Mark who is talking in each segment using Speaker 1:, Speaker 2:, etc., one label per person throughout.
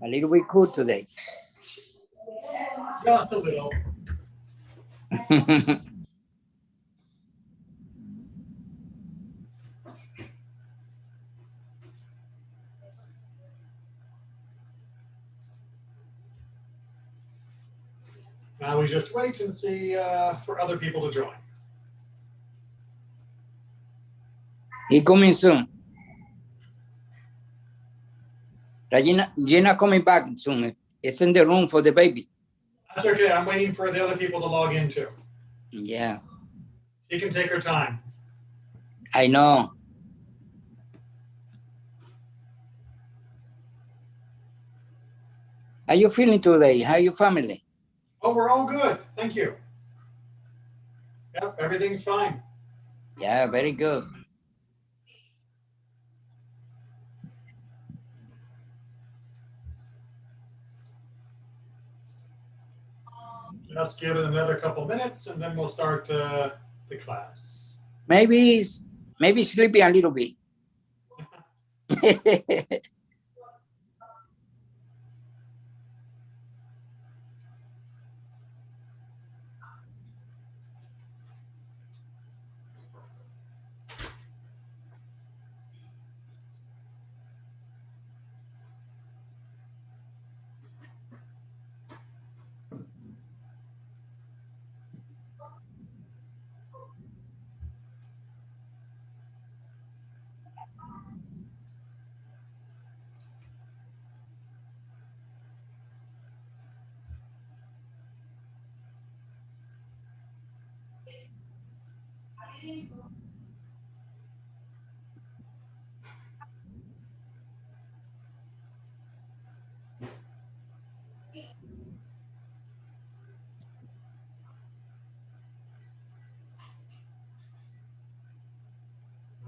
Speaker 1: A little bit cool today.
Speaker 2: Just a little. Now we just wait and see for other people to join.
Speaker 1: He coming soon. Gina coming back soon. It's in the room for the baby.
Speaker 2: That's okay. I'm waiting for the other people to log in too.
Speaker 1: Yeah.
Speaker 2: She can take her time.
Speaker 1: I know. How you feeling today? How your family?
Speaker 2: Oh, we're all good. Thank you. Yep, everything's fine.
Speaker 1: Yeah, very good.
Speaker 2: Just give it another couple minutes and then we'll start the class.
Speaker 1: Maybe sleeping a little bit.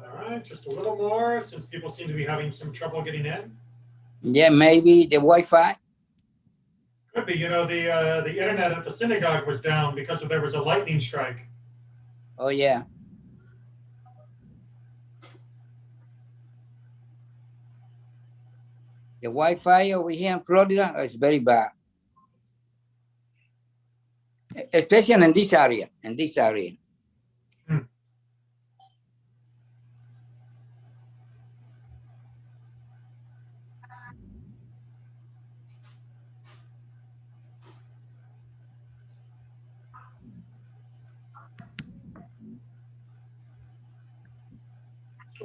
Speaker 2: All right, just a little more since people seem to be having some trouble getting in.
Speaker 1: Yeah, maybe the Wi-Fi.
Speaker 2: Could be, the internet at the synagogue was down because there was a lightning strike.
Speaker 1: Oh yeah. The Wi-Fi over here in Florida is very bad, especially in this area.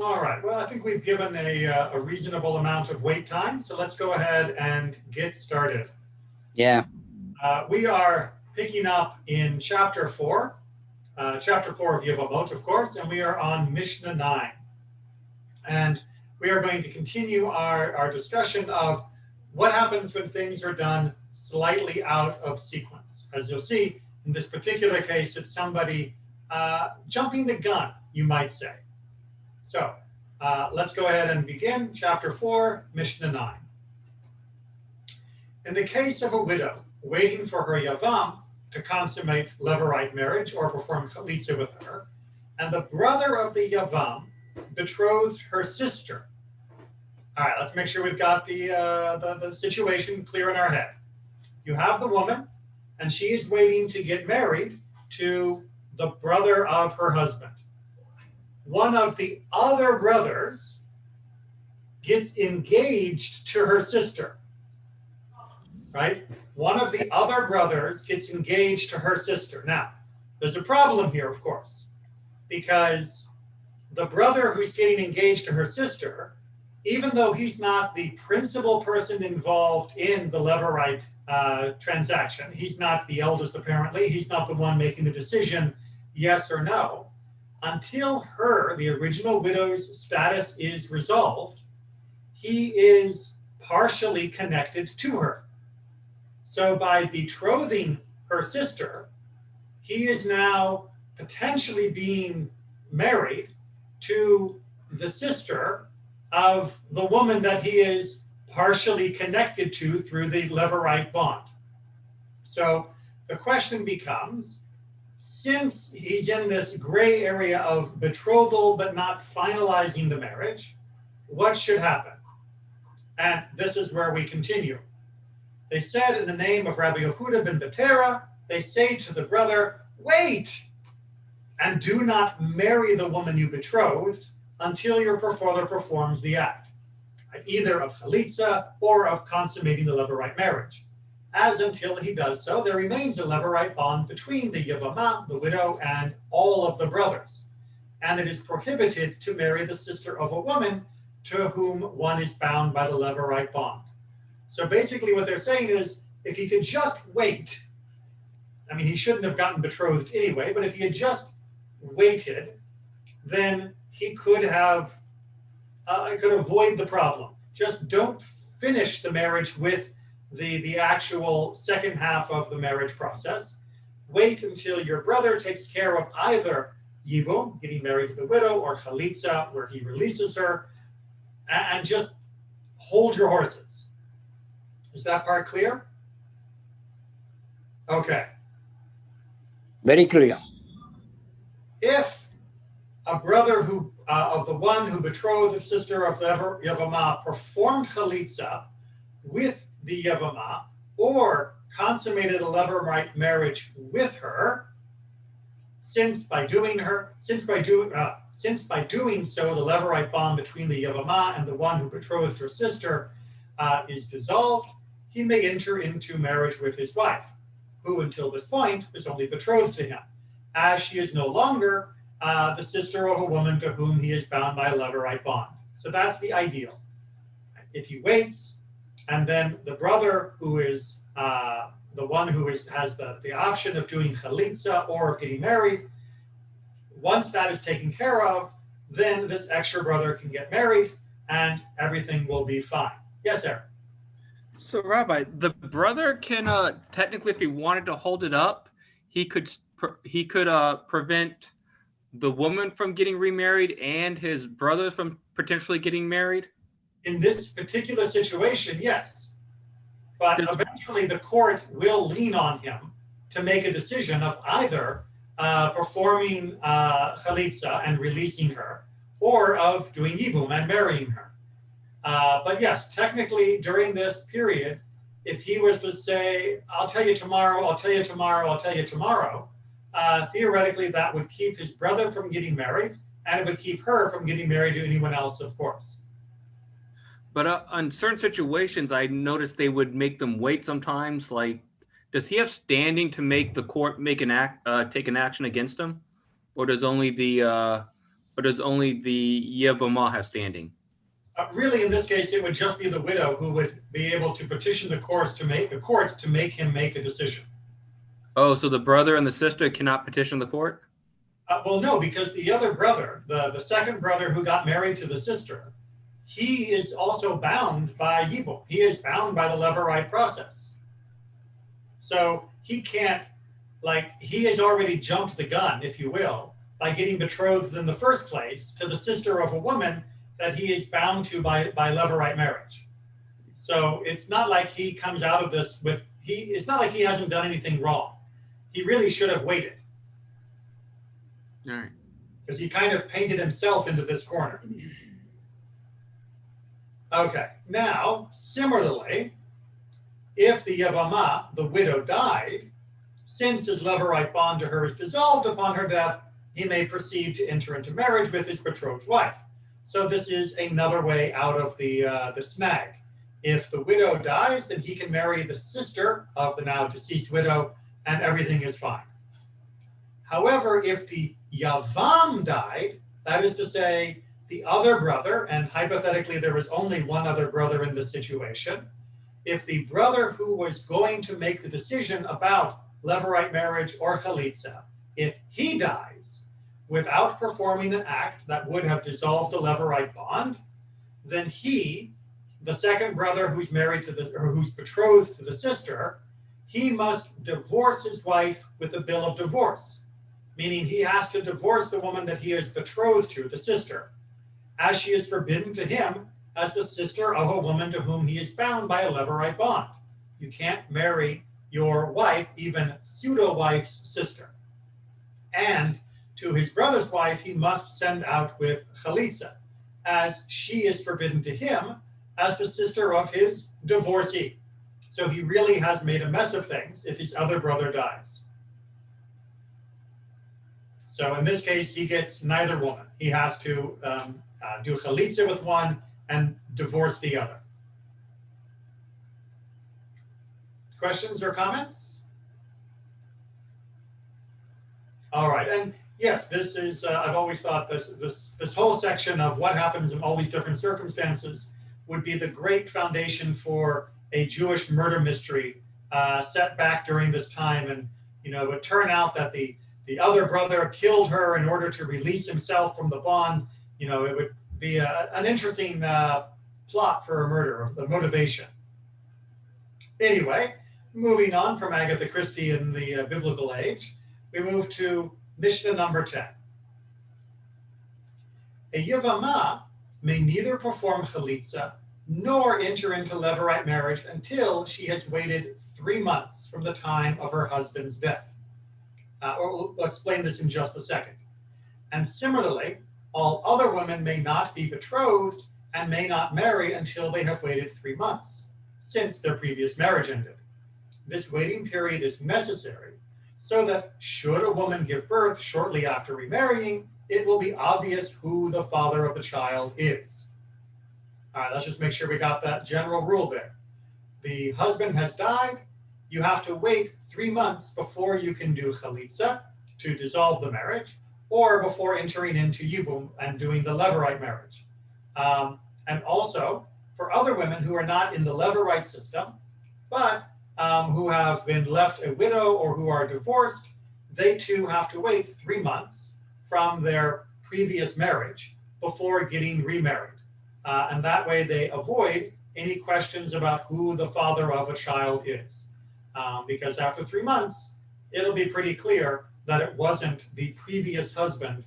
Speaker 2: All right, well, I think we've given a reasonable amount of wait time, so let's go ahead and get started.
Speaker 1: Yeah.
Speaker 2: We are picking up in chapter 4 of Yevamot, of course, and we are on Mishnah 9. And we are going to continue our discussion of what happens when things are done slightly out of sequence. As you'll see, in this particular case, it's somebody jumping the gun, you might say. So let's go ahead and begin chapter 4, Mishnah 9. In the case of a widow waiting for her Yavam to consummate levirate marriage or perform chalitza with her, and the brother of the Yavam betrothed her sister. All right, let's make sure we've got the situation clear in our head. You have the woman, and she is waiting to get married to the brother of her husband. One of the other brothers gets engaged to her sister, right? One of the other brothers gets engaged to her sister. Now, there's a problem here, of course, because the brother who's getting engaged to her sister, even though he's not the principal person involved in the levirate transaction, he's not the eldest apparently, he's not the one making the decision, yes or no, until the original widow's status is resolved, he is partially connected to her. So by betrothing her sister, he is now potentially being married to the sister of the woman that he is partially connected to through the levirate bond. So the question becomes, since he's in this gray area of betrothal but not finalizing the marriage, what should happen? And this is where we continue. They said in the name of Rabbi Yehuda ben Betera, they say to the brother, wait, and do not marry the woman you betrothed until your father performs the act, either of chalitza or of consummating the levirate marriage. As until he does so, there remains a levirate bond between the Yevamot, the widow, and all of the brothers. And it is prohibited to marry the sister of a woman to whom one is bound by the levirate bond. So basically what they're saying is, if he could just wait, I mean, he shouldn't have gotten betrothed anyway, but if he had just waited, then he could have, could avoid the problem. Just don't finish the marriage with the actual second half of the marriage process. Wait until your brother takes care of either yibum, getting married to the widow, or chalitza, where he releases her, and just hold your horses. Is that part clear? Okay.
Speaker 1: Very clear.
Speaker 2: If a brother who of the one who betrothed the sister of the Yevamah performed chalitza with the Yevamah, or consummated a levirate marriage with her, since by doing so the levirate bond between the Yevamah and the one who betrothed her sister is dissolved, he may enter into marriage with his wife, who until this point was only betrothed to him, as she is no longer the sister of a woman to whom he is bound by a levirate bond. So that's the ideal. If he waits, and then the brother who is the one who has the option of doing chalitza or of getting married, once that is taken care of, then this extra brother can get married and everything will be fine. Yes, Eric?
Speaker 3: So, Rabbi, the brother can technically, if he wanted to hold it up, he could prevent the woman from getting remarried and his brother from potentially getting married?
Speaker 2: In this particular situation, yes. But eventually the court will lean on him to make a decision of either performing chalitza and releasing her, or of doing yibum and marrying her. But yes, technically during this period, if he was to say, I'll tell you tomorrow, I'll tell you tomorrow, I'll tell you tomorrow, theoretically that would keep his brother from getting married, and it would keep her from getting married to anyone else, of course.
Speaker 3: But on certain situations, I noticed they would make them wait sometimes. Like, does he have standing to make the court take an action against him, or does only the Yevamah have standing?
Speaker 2: Really, in this case, it would just be the widow who would be able to petition the court to make him make a decision.
Speaker 3: Oh, so the brother and the sister cannot petition the court?
Speaker 2: Well, no, because the other brother, the second brother who got married to the sister, he is also bound by yibum. He is bound by the levirate process. So he can't, he has already jumped the gun, if you will, by getting betrothed in the first place to the sister of a woman that he is bound to by levirate marriage. So it's not like he comes out of this it's not like he hasn't done anything wrong. He really should have waited.
Speaker 3: All right.
Speaker 2: Because he kind of painted himself into this corner. Okay, now, similarly, if the Yevamah, the widow, died, since his levirate bond to her is dissolved upon her death, he may proceed to enter into marriage with his betrothed wife. So this is another way out of the snag. If the widow dies, then he can marry the sister of the now deceased widow, and everything is fine. However, if the Yavam died, that is to say, the other brother, and hypothetically there was only one other brother in this situation, if the brother who was going to make the decision about levirate marriage or chalitza, if he dies without performing an act that would have dissolved the levirate bond, then he, the second brother who's married to or who's betrothed to the sister, he must divorce his wife with a bill of divorce, meaning he has to divorce the woman that he is betrothed to, the sister, as she is forbidden to him as the sister of a woman to whom he is bound by a levirate bond. You can't marry your wife, even pseudo-wife's sister. And to his brother's wife, he must send out with chalitza, as she is forbidden to him as the sister of his divorcee. So he really has made a mess of things if his other brother dies. So in this case, he gets neither woman. He has to do chalitza with one and divorce the other. Questions or comments? All right, and yes, this is, I've always thought this whole section of what happens in all these different circumstances would be the great foundation for a Jewish murder mystery set back during this time. And, it would turn out that the other brother killed her in order to release himself from the bond. It would be an interesting plot for a murder, the motivation. Anyway, moving on from Agatha Christie in the biblical age, we move to Mishnah number 10. A Yevamot may neither perform chalitza nor enter into levirate marriage until she has waited 3 months from the time of her husband's death. We'll explain this in just a second. And similarly, all other women may not be betrothed and may not marry until they have waited 3 months, since their previous marriage ended. This waiting period is necessary so that should a woman give birth shortly after remarrying, it will be obvious who the father of the child is. All right, let's just make sure we got that general rule there. The husband has died. You have to wait 3 months before you can do chalitza to dissolve the marriage, or before entering into yibum and doing the levirate marriage. And also, for other women who are not in the levirate system, but who have been left a widow or who are divorced, they too have to wait 3 months from their previous marriage before getting remarried. And that way they avoid any questions about who the father of a child is. Because after 3 months, it'll be pretty clear that it wasn't the previous husband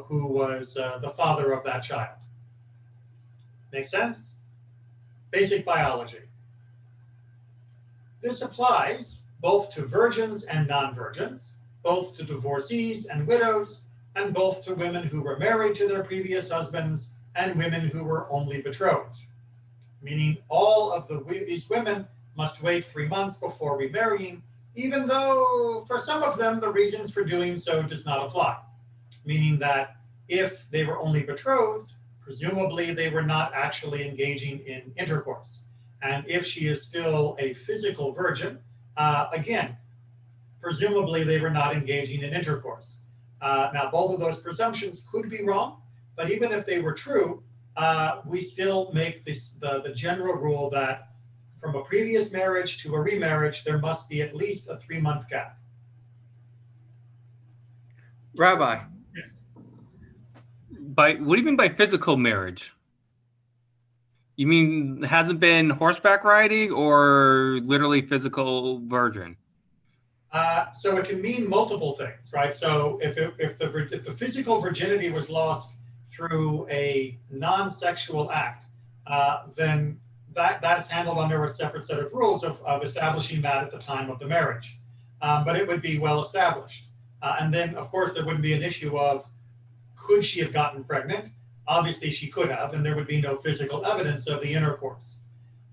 Speaker 2: who was the father of that child. Make sense? Basic biology. This applies both to virgins and non-virgins, both to divorcees and widows, and both to women who were married to their previous husbands and women who were only betrothed. Meaning all of these women must wait 3 months before remarrying, even though for some of them the reasons for doing so does not apply. Meaning that if they were only betrothed, presumably they were not actually engaging in intercourse. And if she is still a physical virgin, again, presumably they were not engaging in intercourse. Now, both of those presumptions could be wrong, but even if they were true, we still make the general rule that from a previous marriage to a remarriage, there must be at least a 3-month gap.
Speaker 3: Rabbi,
Speaker 2: Yes.
Speaker 3: what do you mean by physical marriage? You mean hasn't been horseback riding or literally physical virgin?
Speaker 2: So it can mean multiple things, right? So if the physical virginity was lost through a non-sexual act, then that's handled under a separate set of rules of establishing that at the time of the marriage. But it would be well established. And then, of course, there wouldn't be an issue of could she have gotten pregnant? Obviously, she could have, and there would be no physical evidence of the intercourse.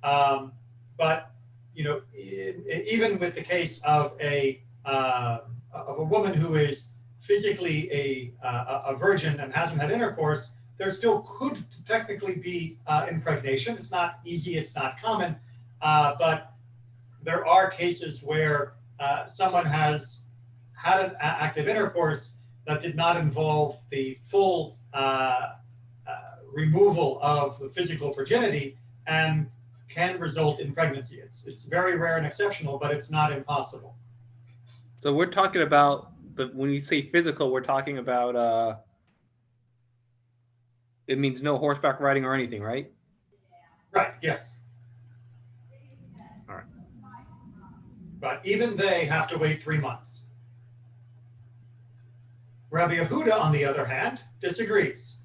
Speaker 2: But even with the case of a woman who is physically a virgin and hasn't had intercourse, there still could technically be impregnation. It's not easy, it's not common, but there are cases where someone has had an active intercourse that did not involve the full removal of the physical virginity and can result in pregnancy. It's very rare and exceptional, but it's not impossible.
Speaker 3: So we're talking about when you say physical, we're talking about it means no horseback riding or anything, right?
Speaker 2: Right, yes.
Speaker 3: All right.
Speaker 2: But even they have to wait 3 months. Rabbi Yehuda, on the other hand, disagrees.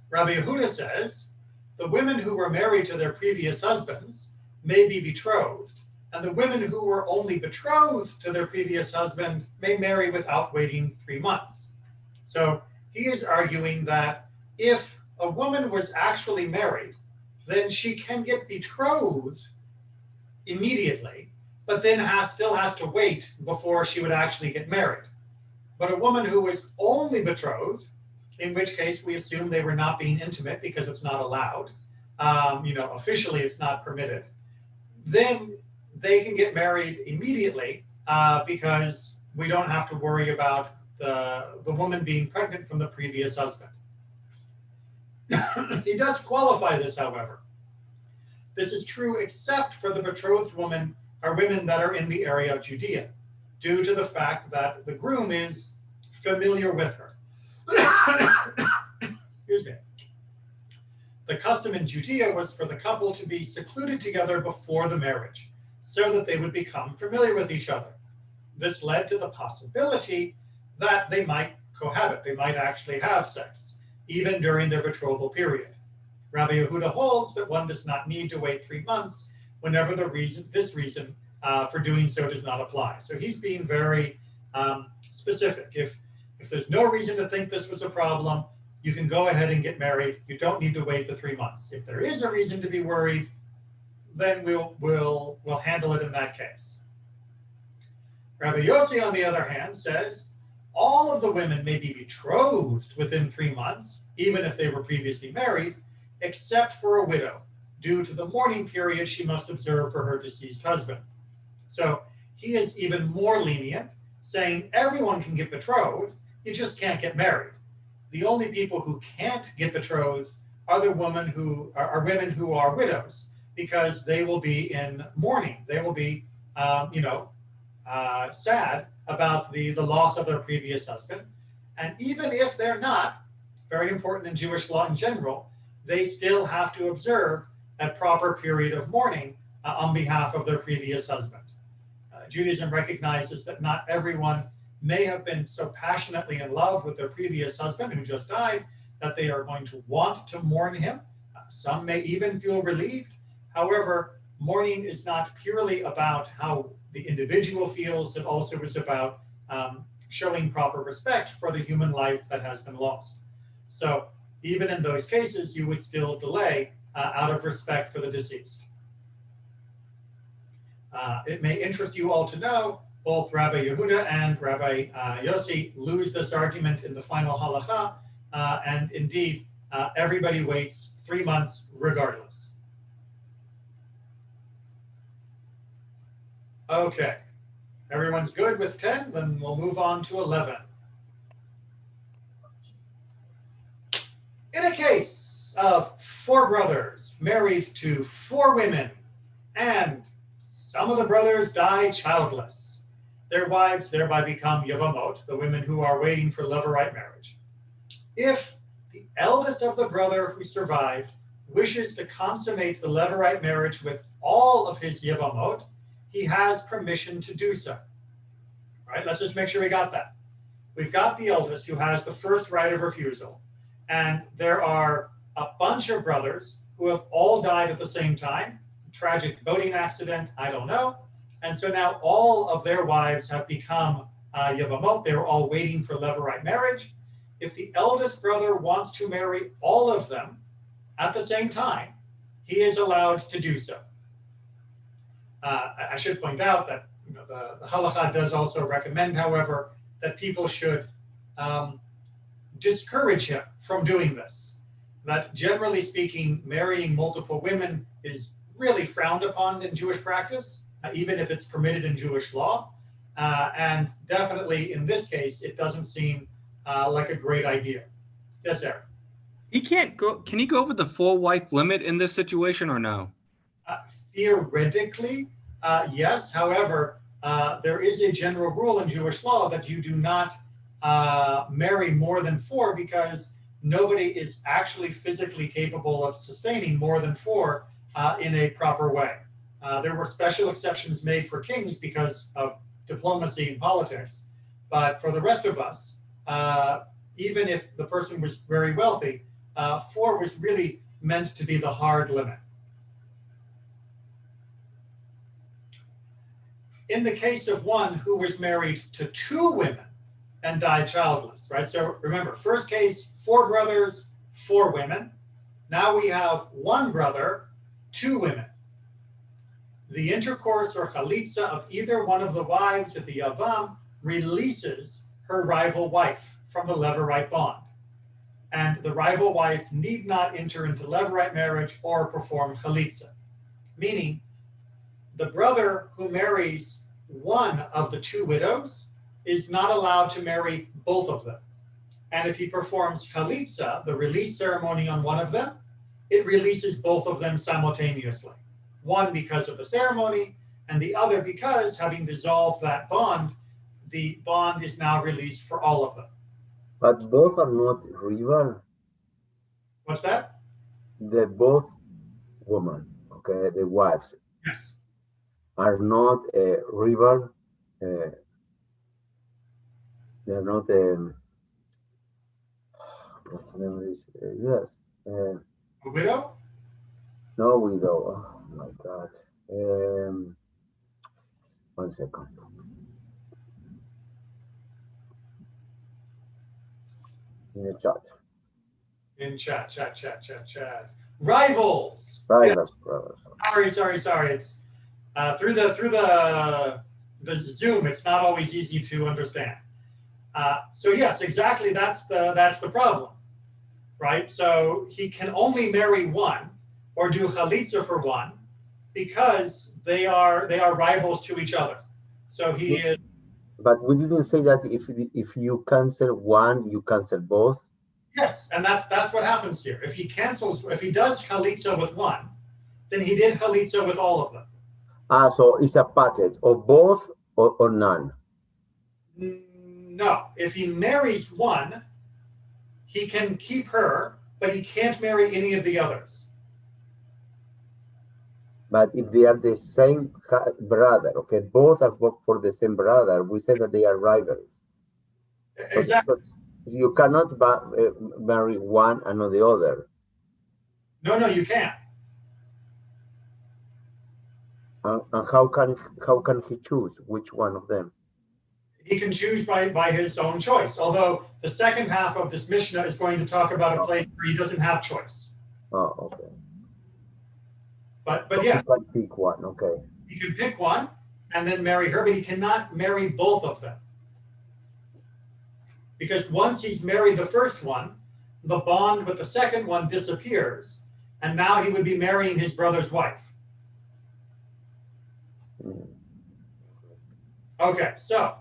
Speaker 2: Rabbi Yehuda says, the women who were married to their previous husbands may be betrothed, and the women who were only betrothed to their previous husband may marry without waiting 3 months. So he is arguing that if a woman was actually married, then she can get betrothed immediately, but then still has to wait before she would actually get married. But a woman who was only betrothed, in which case we assume they were not being intimate because it's not allowed, officially it's not permitted, then they can get married immediately because we don't have to worry about the woman being pregnant from the previous husband. He does qualify this, however. This is true except for the betrothed woman or women that are in the area of Judea, due to the fact that the groom is familiar with her. Excuse me. The custom in Judea was for the couple to be secluded together before the marriage, so that they would become familiar with each other. This led to the possibility that they might cohabit, they might actually have sex, even during their betrothal period. Rabbi Yehuda holds that one does not need to wait 3 months whenever this reason for doing so does not apply. So he's being very specific. If there's no reason to think this was a problem, you can go ahead and get married. You don't need to wait the 3 months. If there is a reason to be worried, then we'll handle it in that case. Rabbi Yossi, on the other hand, says all of the women may be betrothed within 3 months, even if they were previously married, except for a widow, due to the mourning period she must observe for her deceased husband. So he is even more lenient, saying everyone can get betrothed, you just can't get married. The only people who can't get betrothed are the women who are women who are widows, because they will be in mourning. They will be, sad about the loss of their previous husband. And even if they're not, very important in Jewish law in general, they still have to observe a proper period of mourning on behalf of their previous husband. Judaism recognizes that not everyone may have been so passionately in love with their previous husband who just died that they are going to want to mourn him. Some may even feel relieved. However, mourning is not purely about how the individual feels. It also is about showing proper respect for the human life that has been lost. So even in those cases, you would still delay out of respect for the deceased. It may interest you all to know, both Rabbi Yehuda and Rabbi Yossi lose this argument in the final halacha, and indeed, everybody waits 3 months regardless. Okay, everyone's good with 10, then we'll move on to 11. In a case of 4 brothers married to 4 women, and some of the brothers die childless, their wives thereby become Yevamot, the women who are waiting for levirate marriage. If the eldest of the brother who survived wishes to consummate the levirate marriage with all of his Yevamot, he has permission to do so. All right, let's just make sure we got that. We've got the eldest who has the first right of refusal, and there are a bunch of brothers who have all died at the same time, tragic boating accident, I don't know. And so now all of their wives have become Yevamot. They were all waiting for levirate marriage. If the eldest brother wants to marry all of them at the same time, he is allowed to do so. I should point out that the halakha does also recommend, however, that people should discourage him from doing this. That generally speaking, marrying multiple women is really frowned upon in Jewish practice, even if it's permitted in Jewish law. And definitely in this case, it doesn't seem like a great idea. Yes, Eric?
Speaker 3: Can he go over the 4-wife limit in this situation or no?
Speaker 2: Theoretically, yes. However, there is a general rule in Jewish law that you do not marry more than 4 because nobody is actually physically capable of sustaining more than 4 in a proper way. There were special exceptions made for kings because of diplomacy and politics. But for the rest of us, even if the person was very wealthy, 4 was really meant to be the hard limit. In the case of one who was married to 2 women and died childless, right? So remember, first case, 4 brothers, 4 women. Now we have 1 brother, 2 women. the intercourse or chalitza of either one of the wives of the Yavam releases her rival wife from the levirate bond. And the rival wife need not enter into levirate marriage or perform chalitza. Meaning, the brother who marries one of the two widows is not allowed to marry both of them. And if he performs chalitza, the release ceremony on one of them, it releases both of them simultaneously. One because of the ceremony, and the other because, having dissolved that bond, the bond is now released for all of them.
Speaker 4: But both are not rival.
Speaker 2: What's that?
Speaker 4: They're both women, okay? The wives
Speaker 2: Yes.
Speaker 4: are not a rival. They're not what's the name of this? Yes.
Speaker 2: A widow?
Speaker 4: No widow. Oh my God. 1 second. In the chat.
Speaker 2: In chat. Rivals.
Speaker 4: Rivals.
Speaker 2: Sorry. It's through the Zoom. It's not always easy to understand. So yes, exactly. That's the problem, right? So he can only marry one or do chalitza for one because they are rivals to each other. So he is.
Speaker 4: But we didn't say that if you cancel one, you cancel both.
Speaker 2: Yes, and that's what happens here. If he does chalitza with one, then he did chalitza with all of them.
Speaker 4: So it's a package of both or none.
Speaker 2: No, if he marries one, he can keep her, but he can't marry any of the others. But
Speaker 4: if they are the same brother, okay, both are for the same brother, we say that they are rivals.
Speaker 2: Exactly.
Speaker 4: So you cannot marry one and not the other.
Speaker 2: No, you can't.
Speaker 4: And how can he choose which one of them?
Speaker 2: He can choose by his own choice. Although the second half of this Mishnah is going to talk about a place where he doesn't have choice.
Speaker 4: Oh, okay.
Speaker 2: But yeah,
Speaker 4: he can pick one. Okay.
Speaker 2: He can pick one and then marry her, but he cannot marry both of them. Because once he's married the first one, the bond with the second one disappears, and now he would be marrying his brother's wife. Okay, so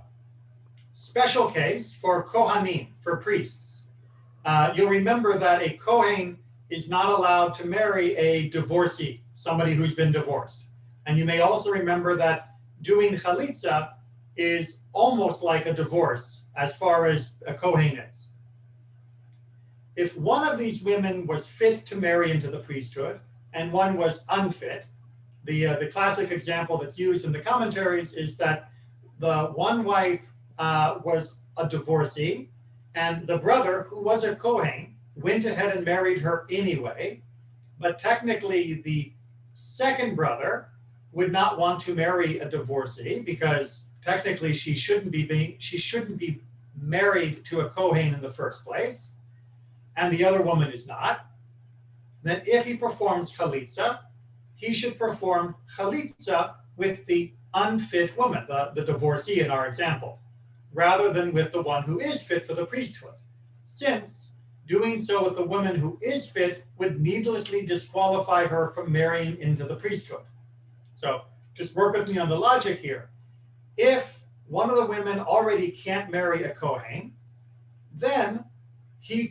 Speaker 2: special case for Kohanim, for priests. You'll remember that a Kohen is not allowed to marry a divorcee, somebody who's been divorced. And you may also remember that doing chalitza is almost like a divorce as far as a Kohen is. If one of these women was fit to marry into the priesthood and one was unfit, the classic example that's used in the commentaries is that the one wife was a divorcee, and the brother, who was a Kohen, went ahead and married her anyway. But technically, the second brother would not want to marry a divorcee because technically she shouldn't be married to a Kohen in the first place, and the other woman is not. Then, if he performs chalitza, he should perform chalitza with the unfit woman, the divorcee in our example, rather than with the one who is fit for the priesthood, since doing so with the woman who is fit would needlessly disqualify her from marrying into the priesthood. So just work with me on the logic here. If one of the women already can't marry a Kohen, then he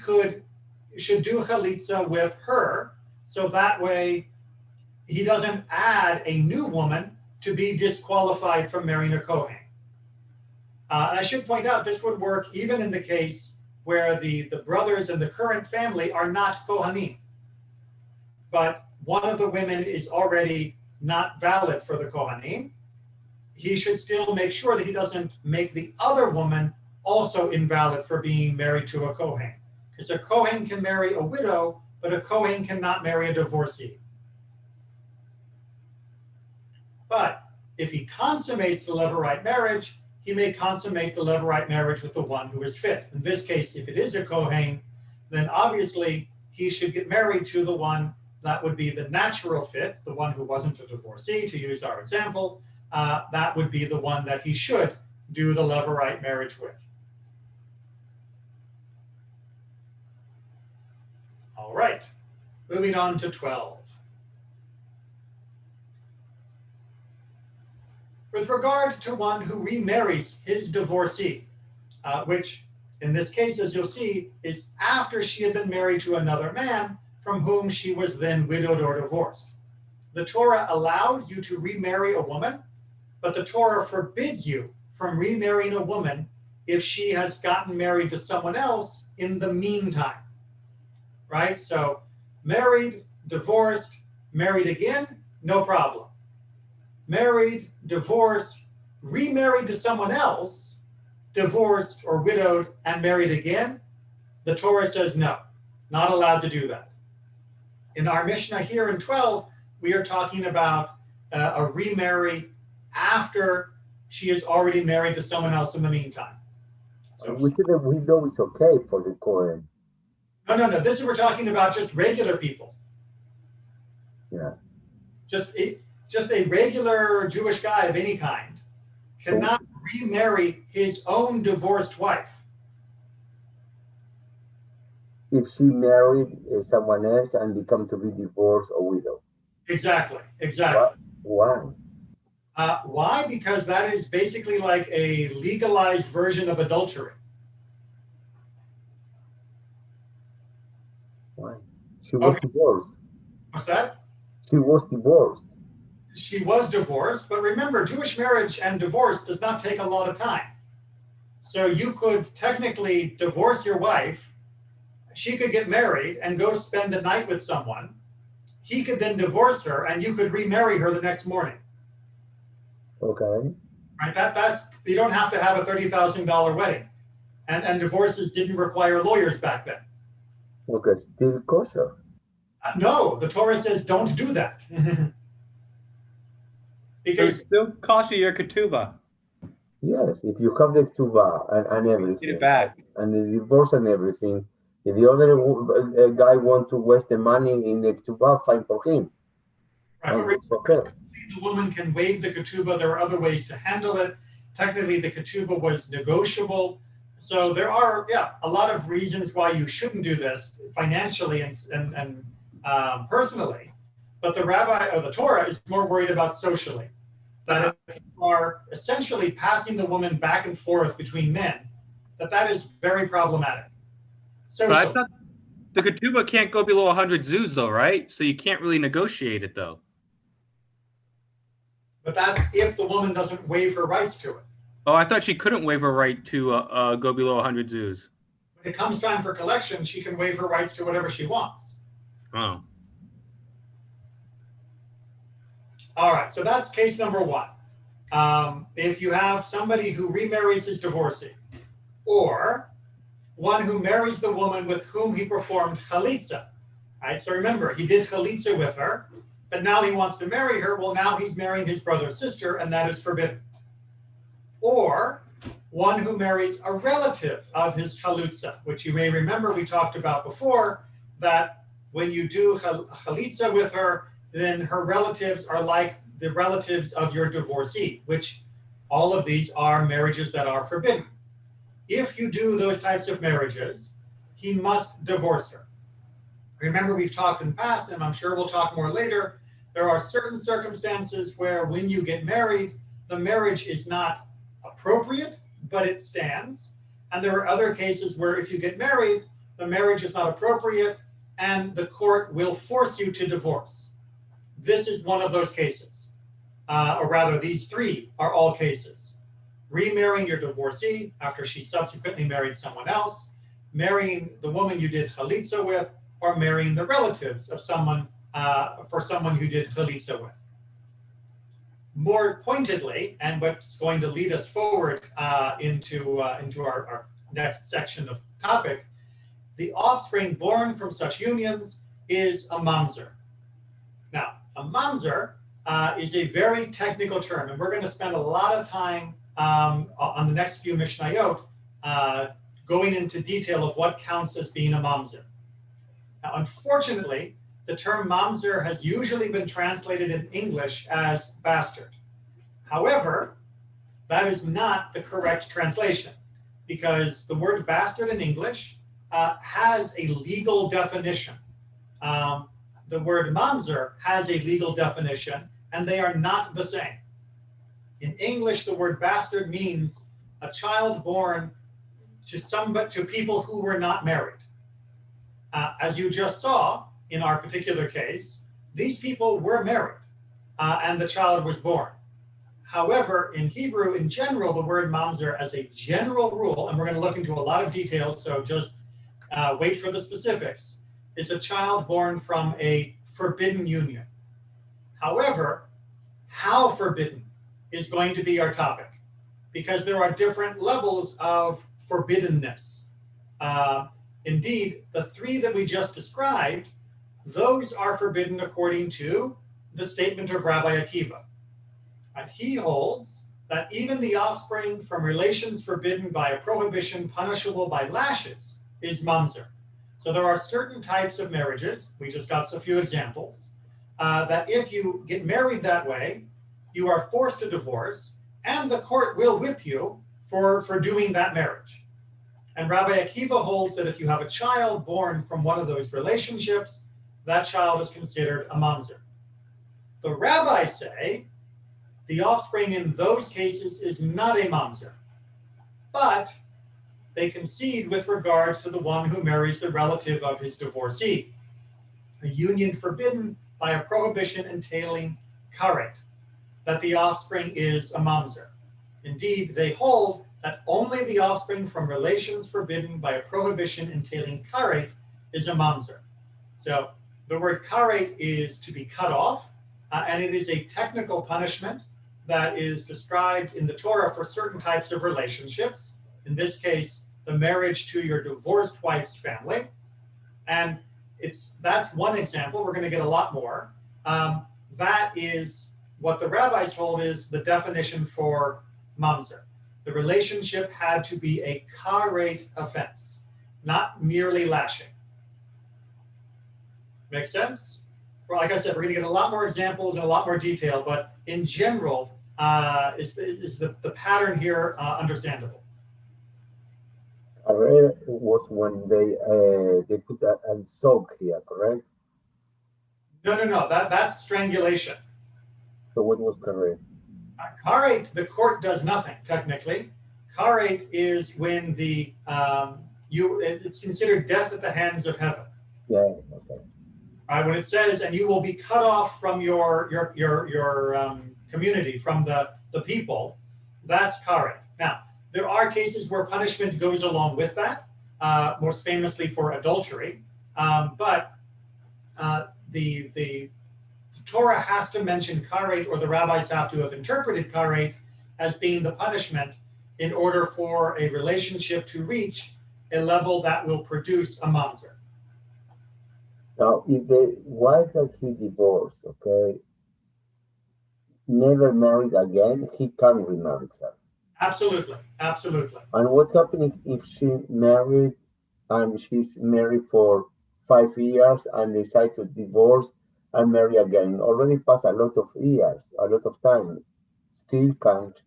Speaker 2: should do chalitza with her, so that way he doesn't add a new woman to be disqualified from marrying a Kohen. I should point out this would work even in the case where the brothers in the current family are not Kohanim, but one of the women is already not valid for the Kohanim. He should still make sure that he doesn't make the other woman also invalid for being married to a Kohen. Because a Kohen can marry a widow, but a Kohen cannot marry a divorcee. But if he consummates the levirate marriage, he may consummate the levirate marriage with the one who is fit. In this case, if it is a Kohen, then obviously he should get married to the one that would be the natural fit, the one who wasn't a divorcee, to use our example, that would be the one that he should do the levirate marriage with. All right, moving on to 12. With regard to one who remarries his divorcee, which in this case, as you'll see, is after she had been married to another man from whom she was then widowed or divorced. The Torah allows you to remarry a woman, but the Torah forbids you from remarrying a woman if she has gotten married to someone else in the meantime, right? So married, divorced, married again, no problem. Married, divorced, remarried to someone else, divorced or widowed and married again, the Torah says no, not allowed to do that. In our Mishnah here in 12, we are talking about a remarry after she is already married to someone else in the meantime. So,
Speaker 4: we said that widow is okay for the Kohen.
Speaker 2: No. This is we're talking about just regular people.
Speaker 4: Yeah.
Speaker 2: Just a regular Jewish guy of any kind cannot remarry his own divorced wife.
Speaker 4: If she married someone else and become to be divorced or widow.
Speaker 2: Exactly.
Speaker 4: Why?
Speaker 2: Why? Because that is basically like a legalized version of adultery.
Speaker 4: Why? She was divorced.
Speaker 2: What's that?
Speaker 4: She was divorced.
Speaker 2: She was divorced, but remember, Jewish marriage and divorce does not take a lot of time. So you could technically divorce your wife, she could get married and go spend the night with someone. He could then divorce her and you could remarry her the next morning.
Speaker 4: Okay.
Speaker 2: Right? That's you don't have to have a $30,000 wedding. And divorces didn't require lawyers back then.
Speaker 4: Okay, still kosher.
Speaker 2: No, the Torah says don't do that. Because
Speaker 3: it still costs you your ketubah.
Speaker 4: Yes, if you have the ketubah and everything,
Speaker 3: Get it back.
Speaker 4: and the divorce and everything, if the other guy want to waste the money in the ketubah, fine for him.
Speaker 2: right,
Speaker 4: And it's okay.
Speaker 2: the woman can waive the ketubah. There are other ways to handle it. Technically, the ketubah was negotiable. So there are, a lot of reasons why you shouldn't do this financially and personally. But the rabbi or the Torah is more worried about socially. That if you are essentially passing the woman back and forth between men, that is very problematic.
Speaker 3: But I thought the ketubah can't go below 100 zuz, though, right? So you can't really negotiate it, though.
Speaker 2: But that's if the woman doesn't waive her rights to it.
Speaker 3: Oh, I thought she couldn't waive her right to go below 100 zuz.
Speaker 2: When it comes time for collection, she can waive her rights to whatever she wants.
Speaker 3: Oh.
Speaker 2: All right, so that's case number one. If you have somebody who remarries his divorcee, or one who marries the woman with whom he performed chalitza, right? So remember, he did chalitza with her, but now he wants to marry her. Well, now he's marrying his brother's sister, and that is forbidden. Or one who marries a relative of his chalitza, which you may remember we talked about before, that when you do chalitza with her, then her relatives are like the relatives of your divorcee, which all of these are marriages that are forbidden. If you do those types of marriages, he must divorce her. Remember, we've talked in the past, and I'm sure we'll talk more later, there are certain circumstances where when you get married, the marriage is not appropriate, but it stands. And there are other cases where if you get married, the marriage is not appropriate, and the court will force you to divorce. This is one of those cases. Or rather, these three are all cases. Remarrying your divorcee after she subsequently married someone else, marrying the woman you did chalitza with, or marrying the relatives of someone for someone who did chalitza with. More pointedly, and what's going to lead us forward into our next section of topic, the offspring born from such unions is a mamzer. Now, a mamzer is a very technical term, and we're going to spend a lot of time on the next few Mishnayot going into detail of what counts as being a mamzer. Now, unfortunately, the term mamzer has usually been translated in English as bastard. However, that is not the correct translation, because the word bastard in English has a legal definition. The word mamzer has a legal definition, and they are not the same. In English, the word bastard means a child born to people who were not married. As you just saw in our particular case, these people were married, and the child was born. However, in Hebrew, in general, the word mamzer as a general rule, and we're going to look into a lot of details, so just wait for the specifics, is a child born from a forbidden union. However, how forbidden is going to be our topic, because there are different levels of forbiddenness. Indeed, the three that we just described, those are forbidden according to the statement of Rabbi Akiva. And he holds that even the offspring from relations forbidden by a prohibition punishable by lashes is mamzer. So there are certain types of marriages, we just got a few examples, that if you get married that way, you are forced to divorce, and the court will whip you for doing that marriage. And Rabbi Akiva holds that if you have a child born from one of those relationships, that child is considered a mamzer. The rabbis say the offspring in those cases is not a mamzer, but they concede with regards to the one who marries the relative of his divorcee, a union forbidden by a prohibition entailing karet, that the offspring is a mamzer. Indeed, they hold that only the offspring from relations forbidden by a prohibition entailing karet is a mamzer. So the word karet is to be cut off, and it is a technical punishment that is described in the Torah for certain types of relationships. In this case, the marriage to your divorced wife's family. And that's one example. We're going to get a lot more. That is what the rabbis hold is the definition for mamzer. The relationship had to be a karet offense, not merely lashing. Make sense? Well, like I said, we're going to get a lot more examples and a lot more detail, but in general, is the pattern here understandable?
Speaker 4: Karet was when they put a soak here, correct?
Speaker 2: No. That's strangulation.
Speaker 4: So what was karet?
Speaker 2: Karet, the court does nothing technically. Karet is when it's considered death at the hands of heaven.
Speaker 4: Yeah. Okay.
Speaker 2: Right, when it says, and you will be cut off from your community, from the people, that's karet. Now, there are cases where punishment goes along with that, most famously for adultery, but the Torah has to mention karet, or the rabbis have to have interpreted karet as being the punishment in order for a relationship to reach a level that will produce a mamzer.
Speaker 4: Now, if the wife that he divorced, okay, never married again, he can remarry her.
Speaker 2: Absolutely.
Speaker 4: And what happens if she married and she's married for 5 years and decide to divorce and marry again? Already passed a lot of years, a lot of time. Still can't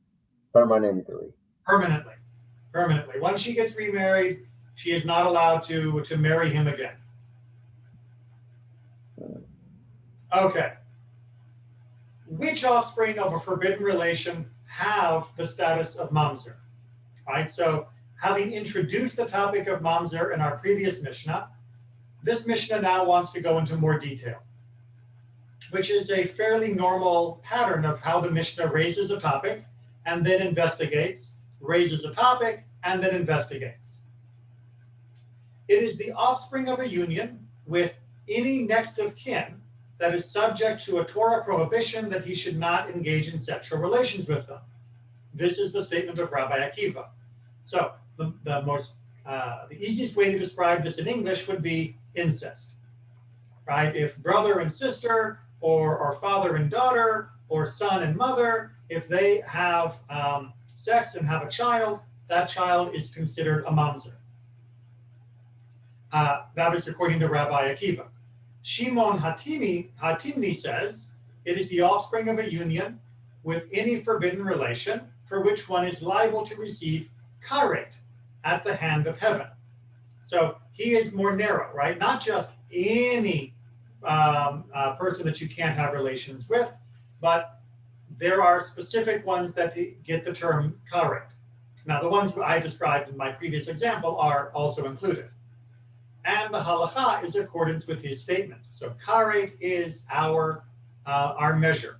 Speaker 4: permanently.
Speaker 2: Permanently. Once she gets remarried, she is not allowed to marry him again. Okay. Which offspring of a forbidden relation have the status of mamzer? All right, so having introduced the topic of mamzer in our previous Mishnah, this Mishnah now wants to go into more detail, which is a fairly normal pattern of how the Mishnah raises a topic and then investigates, raises a topic, and then investigates. It is the offspring of a union with any next of kin that is subject to a Torah prohibition that he should not engage in sexual relations with them. This is the statement of Rabbi Akiva. So the easiest way to describe this in English would be incest, right? If brother and sister, or father and daughter, or son and mother, if they have sex and have a child, that child is considered a mamzer. That is according to Rabbi Akiva. Shimon Hatimni says, it is the offspring of a union with any forbidden relation for which one is liable to receive karet at the hand of heaven. So he is more narrow, right? Not just any person that you can't have relations with, but there are specific ones that get the term karet. Now, the ones I described in my previous example are also included. And the halacha is in accordance with his statement. So karet is our measure.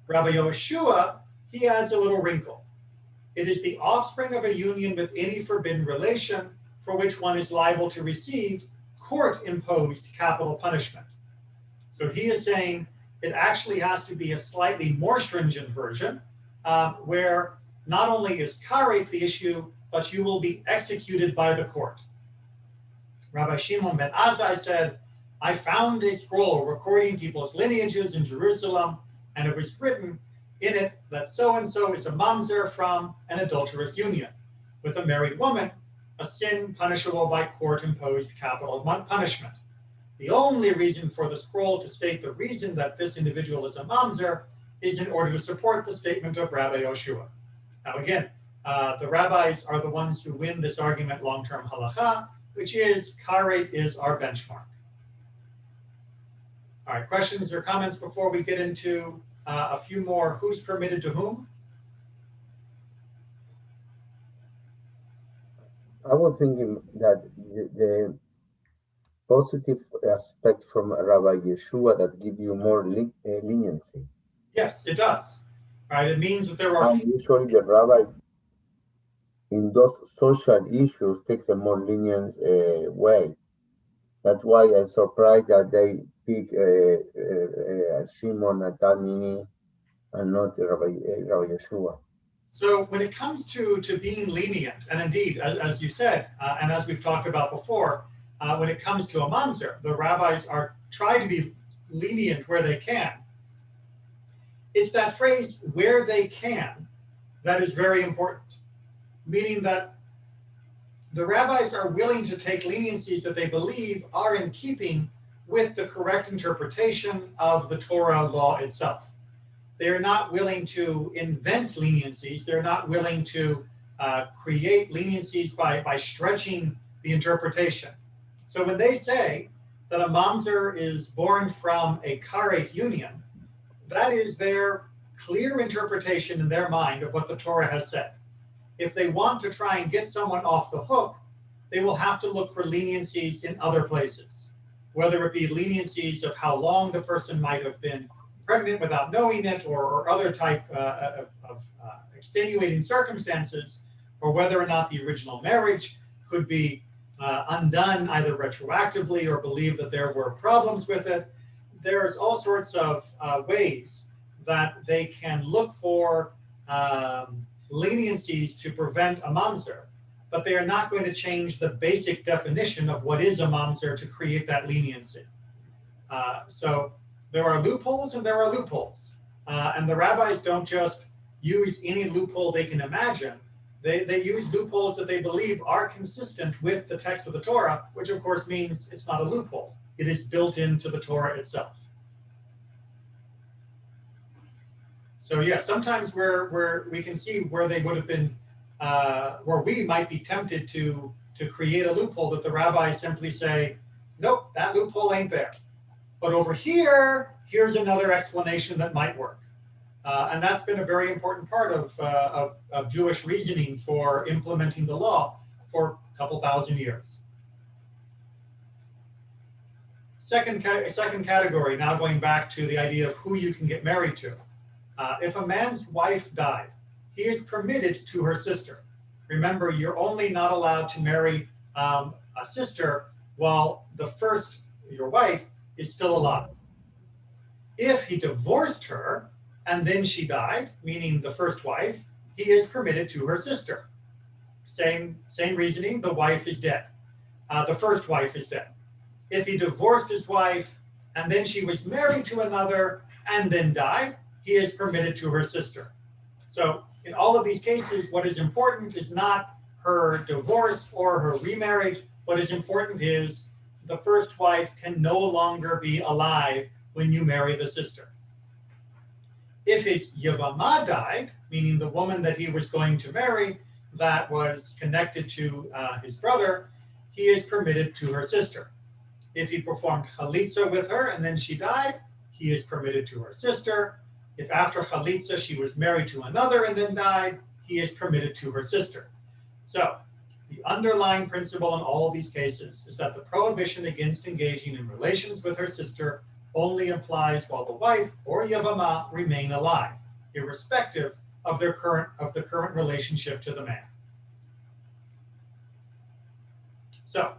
Speaker 2: Rabbi Yoshua, he adds a little wrinkle. It is the offspring of a union with any forbidden relation for which one is liable to receive court-imposed capital punishment. So he is saying it actually has to be a slightly more stringent version, where not only is karet the issue, but you will be executed by the court. Rabbi Shimon ben Azai said, I found a scroll recording people's lineages in Jerusalem, and it was written in it that so-and-so is a mamzer from an adulterous union with a married woman, a sin punishable by court-imposed capital punishment. The only reason for the scroll to state the reason that this individual is a mamzer is in order to support the statement of Rabbi Yoshua. Now again, the rabbis are the ones who win this argument long-term halacha, which is karet is our benchmark. All right, questions or comments before we get into a few more who's permitted to whom?
Speaker 4: I was thinking that the positive aspect from Rabbi Yeshua that give you more leniency.
Speaker 2: Yes, it does. Right, it means that there are.
Speaker 4: And usually the rabbi in those social issues takes a more lenient way. That's why I'm surprised that they pick Shimon Natani and not Rabbi Yeshua.
Speaker 2: So when it comes to being lenient, and indeed, as you said, and as we've talked about before, when it comes to a mamzer, the rabbis are trying to be lenient where they can. It's that phrase, where they can, that is very important, meaning that the rabbis are willing to take leniencies that they believe are in keeping with the correct interpretation of the Torah law itself. They are not willing to invent leniencies. They're not willing to create leniencies by stretching the interpretation. So when they say that a mamzer is born from a karet union, that is their clear interpretation in their mind of what the Torah has said. If they want to try and get someone off the hook, they will have to look for leniencies in other places, whether it be leniencies of how long the person might have been pregnant without knowing it, or other type of extenuating circumstances, or whether or not the original marriage could be undone either retroactively or believe that there were problems with it. There's all sorts of ways that they can look for leniencies to prevent a mamzer, but they are not going to change the basic definition of what is a mamzer to create that leniency. So there are loopholes and there are loopholes. And the rabbis don't just use any loophole they can imagine. They use loopholes that they believe are consistent with the text of the Torah, which of course means it's not a loophole. It is built into the Torah itself. So yeah, sometimes where we can see where they would have been, where we might be tempted to create a loophole that the rabbis simply say, nope, that loophole ain't there. But over here, here's another explanation that might work. And that's been a very important part of Jewish reasoning for implementing the law for a couple thousand years. Second category, now going back to the idea of who you can get married to. If a man's wife died, he is permitted to her sister. Remember, you're only not allowed to marry a sister while your wife is still alive. If he divorced her and then she died, meaning the first wife, he is permitted to her sister. Same reasoning, the wife is dead. The first wife is dead. If he divorced his wife and then she was married to another and then died, he is permitted to her sister. So in all of these cases, what is important is not her divorce or her remarriage. What is important is the first wife can no longer be alive when you marry the sister. If his Yevamah died, meaning the woman that he was going to marry that was connected to his brother, he is permitted to her sister. If he performed chalitza with her and then she died, he is permitted to her sister. If after chalitza she was married to another and then died, he is permitted to her sister. So the underlying principle in all of these cases is that the prohibition against engaging in relations with her sister only applies while the wife or Yevamah remain alive, irrespective of the current relationship to the man. So,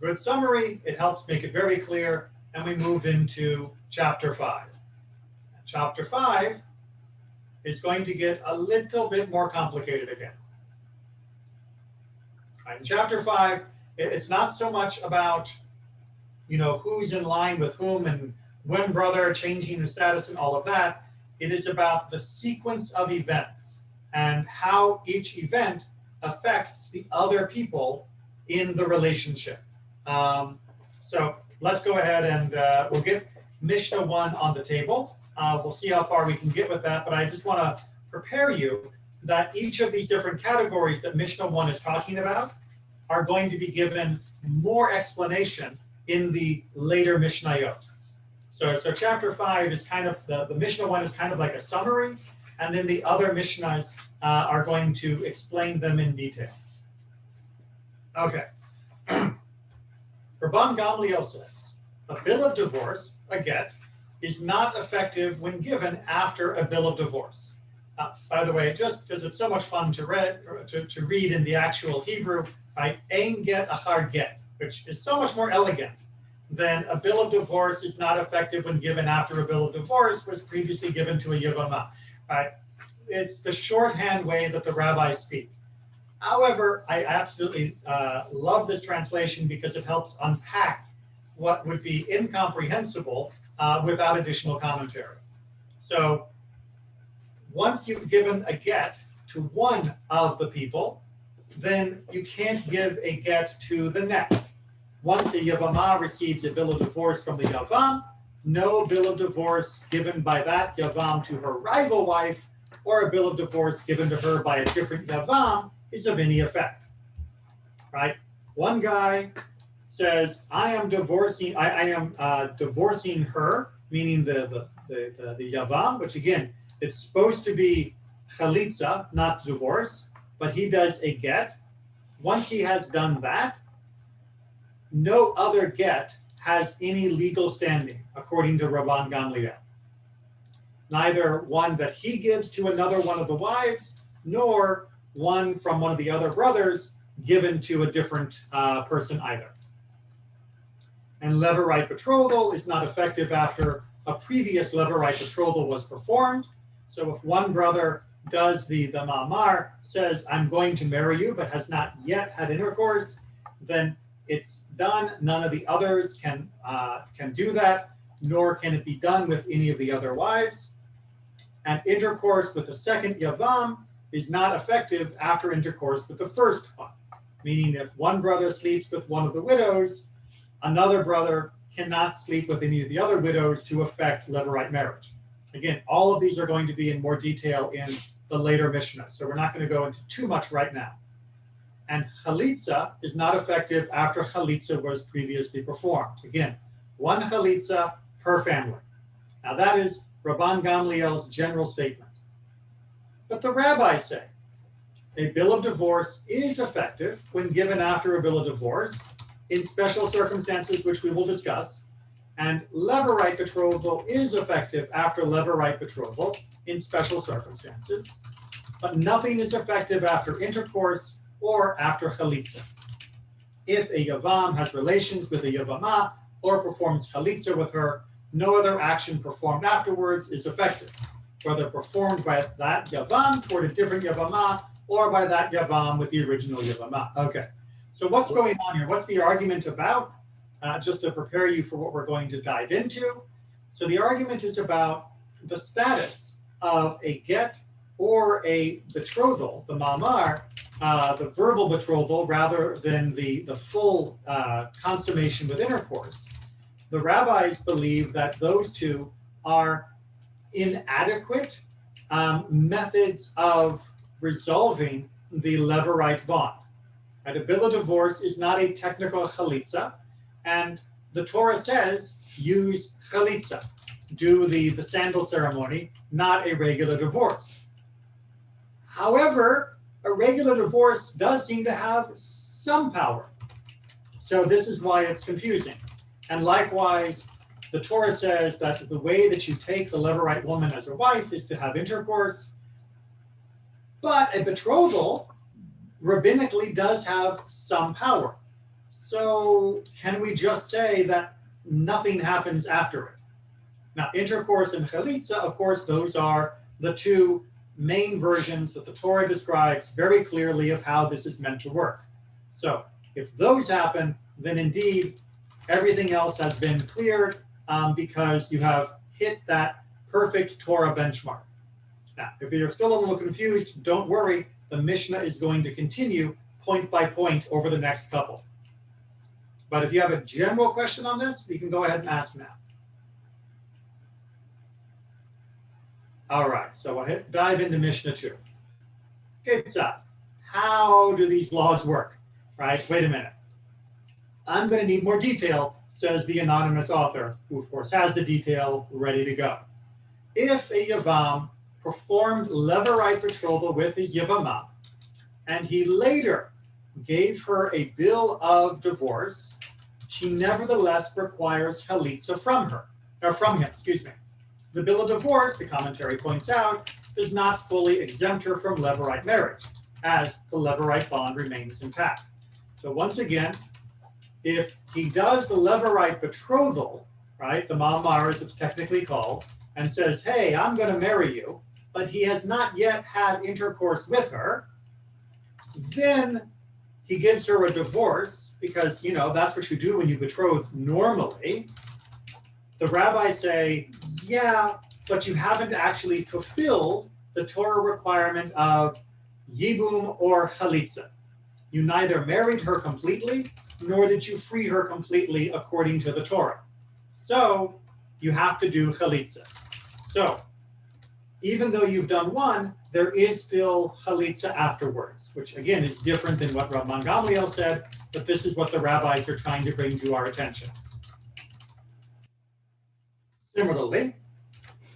Speaker 2: good summary. It helps make it very clear, and we move into chapter 5. Chapter 5 is going to get a little bit more complicated again. In chapter 5, it's not so much about, who's in line with whom and when brother changing the status and all of that. It is about the sequence of events and how each event affects the other people in the relationship. So let's go ahead and we'll get Mishnah 1 on the table. We'll see how far we can get with that, but I just want to prepare you that each of these different categories that Mishnah 1 is talking about are going to be given more explanation in the later Mishnayot. So chapter 5 is kind of, the Mishnah 1 is kind of like a summary, and then the other Mishnahs are going to explain them in detail. Okay. Rabban Gamliel says, a bill of divorce, a get, is not effective when given after a bill of divorce. By the way, just because it's so much fun to read in the actual Hebrew, right? Ein get achar get, which is so much more elegant than a bill of divorce is not effective when given after a bill of divorce was previously given to a Yevamah, right? It's the shorthand way that the rabbis speak. However, I absolutely love this translation because it helps unpack what would be incomprehensible without additional commentary. So once you've given a get to one of the people, then you can't give a get to the next. Once a Yevamah receives a bill of divorce from the Yavam, no bill of divorce given by that Yavam to her rival wife or a bill of divorce given to her by a different Yavam is of any effect, right? One guy says, I am divorcing her, meaning the Yavam, which again, it's supposed to be chalitza, not divorce, but he does a get. Once he has done that, no other get has any legal standing, according to Rabban Gamliel. Neither one that he gives to another one of the wives, nor one from one of the other brothers given to a different person either. And levirate betrothal is not effective after a previous levirate betrothal was performed. So if one brother does the ma'amar, says, I'm going to marry you, but has not yet had intercourse, then it's done. None of the others can do that, nor can it be done with any of the other wives. And intercourse with the second Yavam is not effective after intercourse with the first one. Meaning if one brother sleeps with one of the widows, another brother cannot sleep with any of the other widows to effect levirate marriage. Again, all of these are going to be in more detail in the later Mishnah, so we're not going to go into too much right now. And chalitza is not effective after chalitza was previously performed. Again, one chalitza per family. Now that is Rabban Gamliel's general statement. But the rabbis say a bill of divorce is effective when given after a bill of divorce in special circumstances, which we will discuss. And levirate betrothal is effective after levirate betrothal in special circumstances. But nothing is effective after intercourse or after chalitza. If a Yavam has relations with a Yevamah or performs chalitza with her, no other action performed afterwards is effective, whether performed by that Yavam toward a different Yevamah or by that Yavam with the original Yevamah. Okay, so what's going on here? What's the argument about? Just to prepare you for what we're going to dive into. So the argument is about the status of a get or a betrothal, the ma'amar, the verbal betrothal rather than the full consummation with intercourse, the rabbis believe that those two are inadequate methods of resolving the levirate bond. Right? A bill of divorce is not a technical chalitza, and the Torah says use chalitza, do the sandal ceremony, not a regular divorce. However, a regular divorce does seem to have some power. So this is why it's confusing. And likewise, the Torah says that the way that you take the levirate woman as a wife is to have intercourse. But a betrothal rabbinically does have some power. So can we just say that nothing happens after it? Now, intercourse and chalitza, of course, those are the two main versions that the Torah describes very clearly of how this is meant to work. So if those happen, then indeed everything else has been cleared because you have hit that perfect Torah benchmark. Now, if you're still a little confused, don't worry. The Mishnah is going to continue point by point over the next couple. But if you have a general question on this, you can go ahead and ask now. All right, so we'll dive into Mishnah 2. Okay, so how do these laws work? Right, wait a minute. I'm going to need more detail, says the anonymous author, who of course has the detail ready to go. If a Yavam performed levirate betrothal with his Yevamot, and he later gave her a bill of divorce, she nevertheless requires chalitza from him. The bill of divorce, the commentary points out, does not fully exempt her from levirate marriage, as the levirate bond remains intact. So once again, if he does the levirate betrothal, right, the ma'amar as it's technically called, and says, hey, I'm going to marry you, but he has not yet had intercourse with her, then he gives her a divorce because, you know, that's what you do when you betroth normally. The rabbis say, yeah, but you haven't actually fulfilled the Torah requirement of yibum or chalitza. You neither married her completely, nor did you free her completely according to the Torah. So you have to do chalitza. So even though you've done one, there is still chalitza afterwards, which again is different than what Rabban Gamliel said, but this is what the rabbis are trying to bring to our attention. Similarly,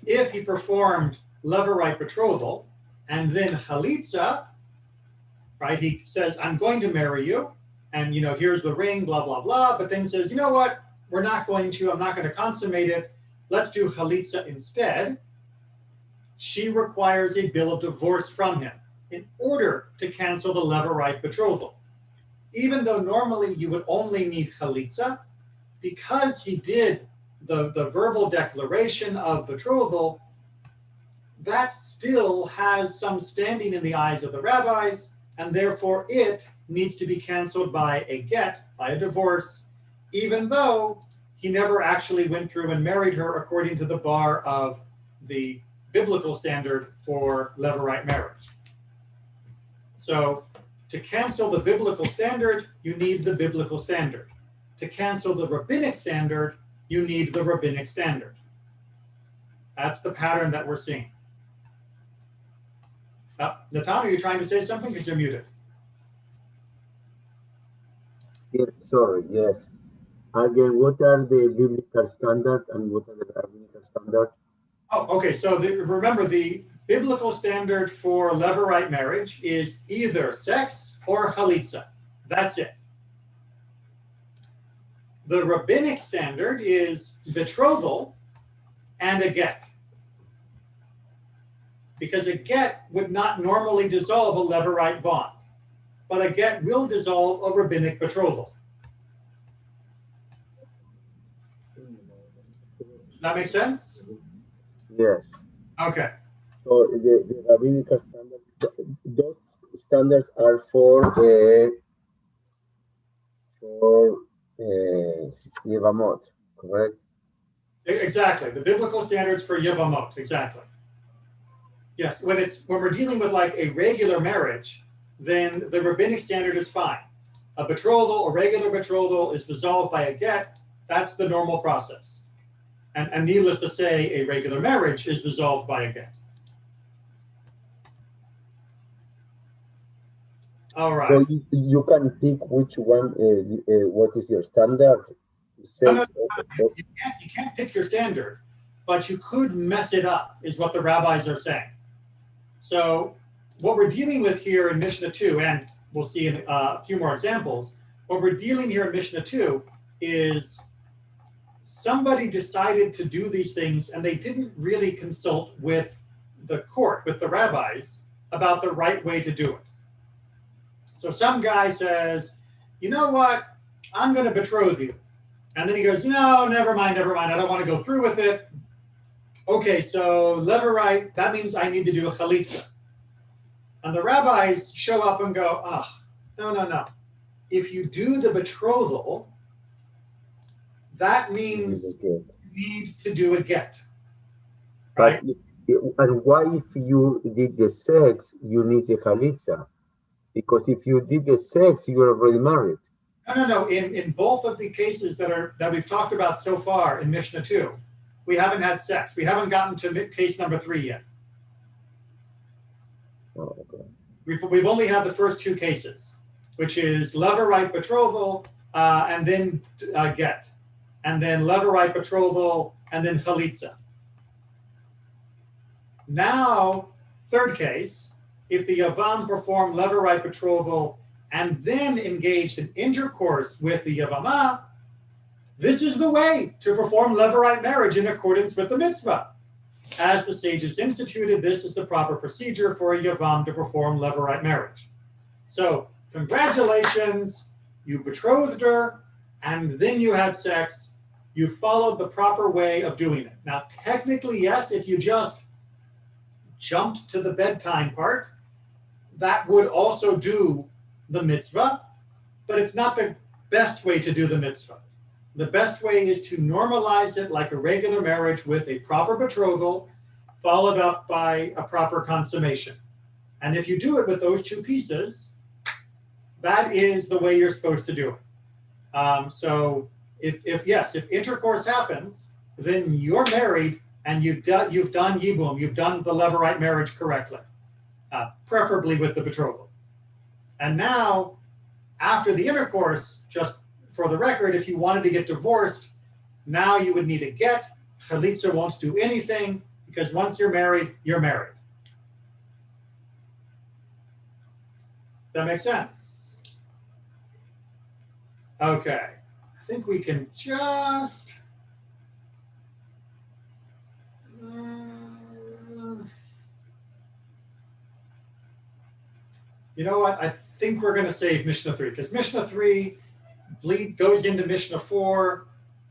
Speaker 2: if he performed levirate betrothal and then chalitza, right, he says, I'm going to marry you, and, you know, here's the ring, blah, blah, blah, but then says, you know what, I'm not going to consummate it, let's do chalitza instead. She requires a bill of divorce from him in order to cancel the levirate betrothal. Even though normally you would only need chalitza, because he did the verbal declaration of betrothal, that still has some standing in the eyes of the rabbis, and therefore it needs to be canceled by a get, by a divorce, even though he never actually went through and married her according to the bar of the biblical standard for levirate marriage. So to cancel the biblical standard, you need the biblical standard. To cancel the rabbinic standard, you need the rabbinic standard. That's the pattern that we're seeing. Natan, are you trying to say something? Because you're muted.
Speaker 4: Yeah, sorry, yes. Again, what are the biblical standard and what are the rabbinical standard?
Speaker 2: Oh, okay. So remember, the biblical standard for levirate marriage is either sex or chalitza. That's it. The rabbinic standard is betrothal and a get. Because a get would not normally dissolve a levirate bond, but a get will dissolve a rabbinic betrothal. Does that make sense?
Speaker 4: Yes.
Speaker 2: Okay.
Speaker 4: So the rabbinical standard, those standards are for Yevamot, correct?
Speaker 2: Exactly. The biblical standards for Yevamot, exactly. Yes, when we're dealing with like a regular marriage, then the rabbinic standard is fine. A betrothal, a regular betrothal, is dissolved by a get. That's the normal process. And needless to say, a regular marriage is dissolved by a get. All right.
Speaker 4: So you can pick which one, what is your standard?
Speaker 2: No, you can't pick your standard, but you could mess it up, is what the rabbis are saying. So what we're dealing with here in Mishnah 2, and we'll see in a few more examples, what we're dealing here in Mishnah 2 is somebody decided to do these things and they didn't really consult with the court, with the rabbis, about the right way to do it. So some guy says, you know what, I'm going to betroth you. And then he goes, no, never mind, I don't want to go through with it. Okay, so levirate, that means I need to do a chalitza. And the rabbis show up and go, no. If you do the betrothal, that means you need to do a get. Right?
Speaker 4: And why if you did the sex, you need a chalitza? Because if you did the sex, you're already married.
Speaker 2: No. In both of the cases that we've talked about so far in Mishnah 2, we haven't had sex. We haven't gotten to case number 3 yet.
Speaker 4: Oh, okay.
Speaker 2: We've only had the first 2 cases, which is levirate betrothal and then get, and then levirate betrothal and then chalitza. Now, third case, if the Yavam performed levirate betrothal and then engaged in intercourse with the Yevamot, this is the way to perform levirate marriage in accordance with the mitzvah. As the sages instituted, this is the proper procedure for a Yavam to perform levirate marriage. So, congratulations, you betrothed her, and then you had sex. You followed the proper way of doing it. Now, technically, yes, if you just jumped to the bedtime part, that would also do the mitzvah, but it's not the best way to do the mitzvah. The best way is to normalize it like a regular marriage with a proper betrothal, followed up by a proper consummation. And if you do it with those 2 pieces, that is the way you're supposed to do it. So if intercourse happens, then you're married and you've done yibum, you've done the levirate marriage correctly, preferably with the betrothal. And now, after the intercourse, just for the record, if you wanted to get divorced, now you would need a get. Chalitza won't do anything because once you're married, you're married. That makes sense? Okay. I think we can just... You know what? I think we're going to save Mishnah 3 because Mishnah 3 goes into Mishnah 4.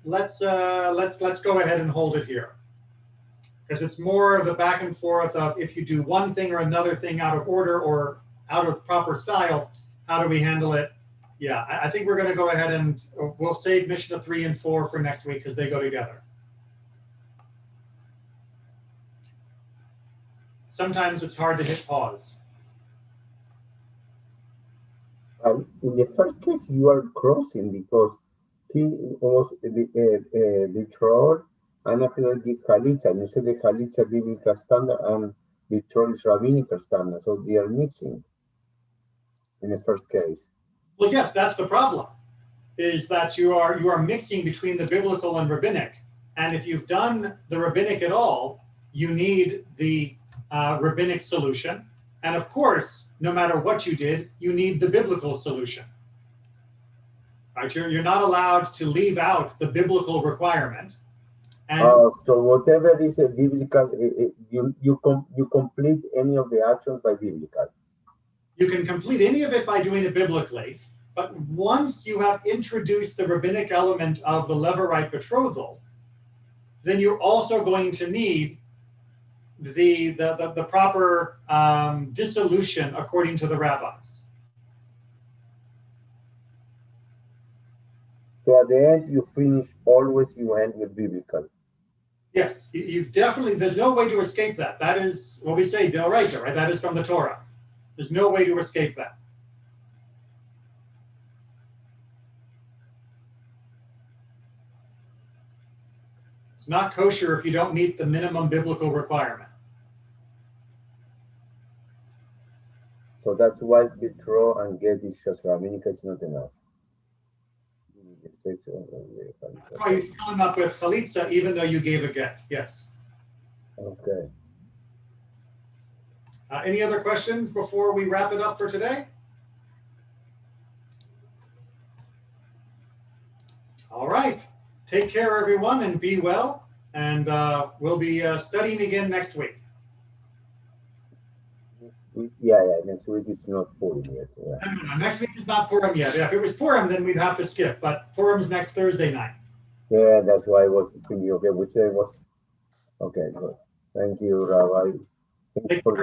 Speaker 2: Let's go ahead and hold it here because it's more of the back and forth of if you do one thing or another thing out of order or out of proper style, how do we handle it? Yeah, I think we're going to go ahead and we'll save Mishnah 3 and 4 for next week because they go together. Sometimes it's hard to hit pause.
Speaker 4: In the first case, you are crossing because he was betrothed and after that give chalitza. You said the chalitza biblical standard and betrothed is rabbinical standard, so they are mixing in the first case.
Speaker 2: Well, yes, that's the problem, is that you are mixing between the biblical and rabbinic. And if you've done the rabbinic at all, you need the rabbinic solution. And of course, no matter what you did, you need the biblical solution. Right? You're not allowed to leave out the biblical requirement. And
Speaker 4: so whatever is a biblical, you complete any of the actions by biblical.
Speaker 2: You can complete any of it by doing it biblically, but once you have introduced the rabbinic element of the levirate betrothal, then you're also going to need the proper dissolution according to the rabbis.
Speaker 4: So at the end, you finish always, you end with biblical.
Speaker 2: Yes, you've definitely, there's no way to escape that. That is what we say, d'oraita, right? That is from the Torah. There's no way to escape that. It's not kosher if you don't meet the minimum biblical requirement.
Speaker 4: So that's why withdraw and get is just rabbinic is not enough.
Speaker 2: That's why you still end up with chalitza even though you gave a get. Yes.
Speaker 4: Okay.
Speaker 2: Any other questions before we wrap it up for today? All right. Take care, everyone, and be well. And we'll be studying again next week.
Speaker 4: Yeah, next week is not Purim yet. Yeah.
Speaker 2: No, next week is not Purim yet. If it was Purim, then we'd have to skip. But Purim's next Thursday night.
Speaker 4: Yeah, that's why I was thinking, okay, which day was? Okay, good. Thank you, Rabbi. Thanks for